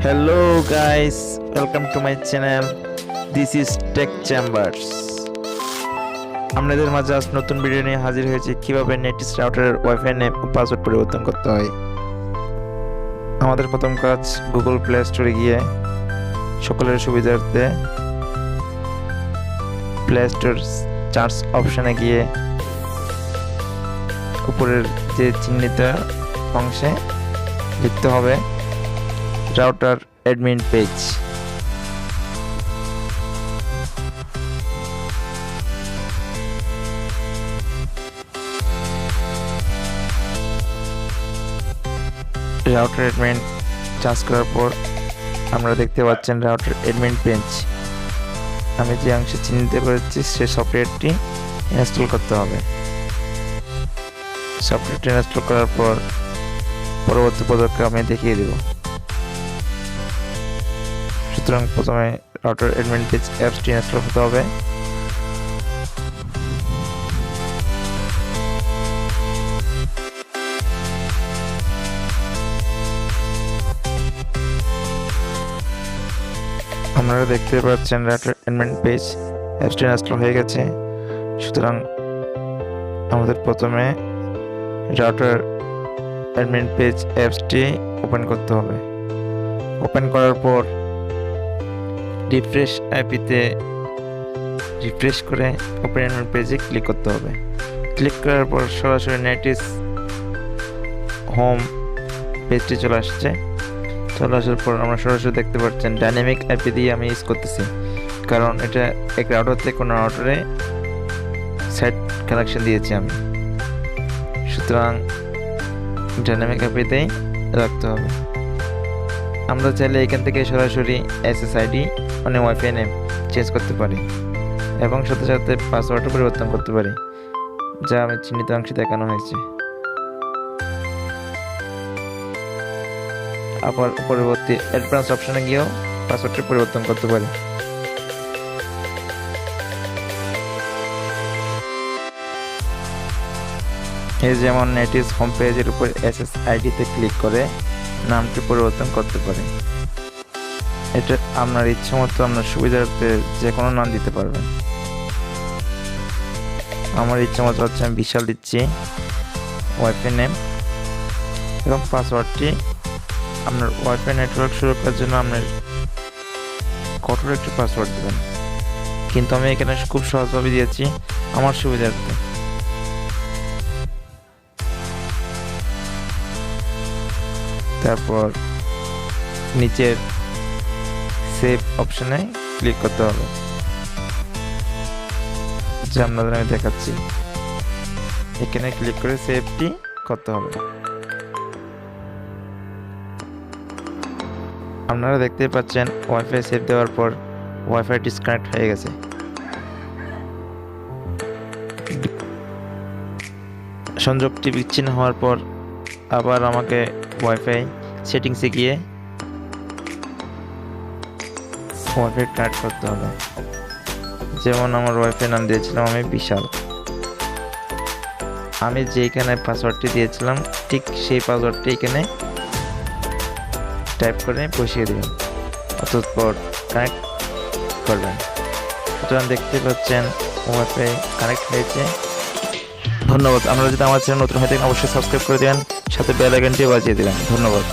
Hello guys, welcome to my channel. This is TechE Chambers. আপনাদের মাঝে আজ নতুন ভিডিও নিয়ে হাজির হয়েছে কিভাবে নেটিস রাউটারের ওয়াইফাই নেম ও পাসওয়ার্ড পরিবর্তন করতে হয়। আমাদের প্রথম কাজ গুগল প্লে স্টোরে গিয়ে সকলের সুবিধার্থে প্লে স্টোর সার্চ অপশনে গিয়ে উপরের যে চিহ্নিত অংশে লিখতে হবে router.Admin page। router.Admin চার্জ করার পর আমরা দেখতে পাচ্ছেন router.Admin page। আমি যে অংশে চিহ্নিত করেছি সে সফটওয়্যারটি ইনস্টল করতে হবে। সফটওয়্যারটি ইনস্টল করার পর পরবর্তী পদক্ষেপ আমি দেখিয়ে দেব। সুতরাং প্রথমে router.Admin page অ্যাপসটি ইনস্টল করতে হবে। আপনারা দেখতে পাচ্ছেন router.Admin page অ্যাপসটি ইনস্টল হয়ে গেছে। সুতরাং আমাদের প্রথমে router.Admin page অ্যাপসটি ওপেন করতে হবে। ওপেন করার পর রিফ্রেশ আইপিতে রিফ্রেশ করে router.Admin পেজে ক্লিক করতে হবে। ক্লিক করার পর সরাসরি নেটিস হোম পেজটি চলে আসছে। চলে আসার পর আমরা সরাসরি দেখতে পাচ্ছেন ডাইনামিক আইপি দিয়ে আমি ইউজ করতেছি, কারণ এটা এক রাউটার থেকে কোনো রাউটারে সাইট কানেকশন দিয়েছি আমি। সুতরাং ডাইনামিক আইপিতেই রাখতে হবে। আমরা চাইলে এখান থেকে সরাসরি SSID মানে ওয়াইফাই নেম চেঞ্জ করতে পারি এবং সাথে সাথে পাসওয়ার্ডও পরিবর্তন করতে পারি, যা আমি চিহ্নিত অংশে দেখানো হয়েছে। আবার পরবর্তী অ্যাডভান্স অপশনে গিয়েও পাসওয়ার্ডটি পরিবর্তন করতে পারি। এই যেমন নেটিস হোম পেজের উপর SSID তে ক্লিক করে নামটি পরিবর্তন করতে পারে। এটা আপনার ইচ্ছে মতো আপনার সুবিধার্থে যে কোনো নাম দিতে পারবেন। আমার ইচ্ছে মতো হচ্ছে আমি বিশাল দিচ্ছি ওয়াইফাই নেম এবং পাসওয়ার্ডটি আপনার ওয়াইফাই নেটওয়ার্ক শুরু করার জন্য আপনার কঠোর একটি পাসওয়ার্ড দেবেন, কিন্তু আমি এখানে খুব সহজভাবে দিয়েছি আমার সুবিধার্থে। তারপর নিচের সেভ অপশনে ক্লিক করতে হবে, যা আপনাদের আমি দেখাচ্ছি। এখানে ক্লিক করে সেভটি করতে হবে। আপনারা দেখতে পাচ্ছেন ওয়াইফাই সেভ দেওয়ার পর ওয়াইফাই ডিসকানেক্ট হয়ে গেছে। সংযোগটি বিচ্ছিন্ন হওয়ার পর আবার আমাকে ওয়াইফাই সেটিংসে গিয়ে ওয়াইফাই কানেক্ট করতে হবে। যেমন আমার ওয়াইফাই নাম দিয়েছিলাম আমি বিশাল। আমি যেখানে পাসওয়ার্ডটি দিয়েছিলাম ঠিক সেই পাসওয়ার্ডটি এখানে টাইপ করে বসিয়ে দেবেন, অতঃপর কানেক্ট করবেন। সুতরাং দেখতে পাচ্ছেন ওয়াইফাই কানেক্ট হয়েছে। ধন্যবাদ। আপনারা যদি আমার চ্যানেল নতুন হয়ে থাকেন অবশ্যই সাবস্ক্রাইব করে দেবেন, সাথে বেল আইকনটি বাজিয়ে দেবেন। ধন্যবাদ।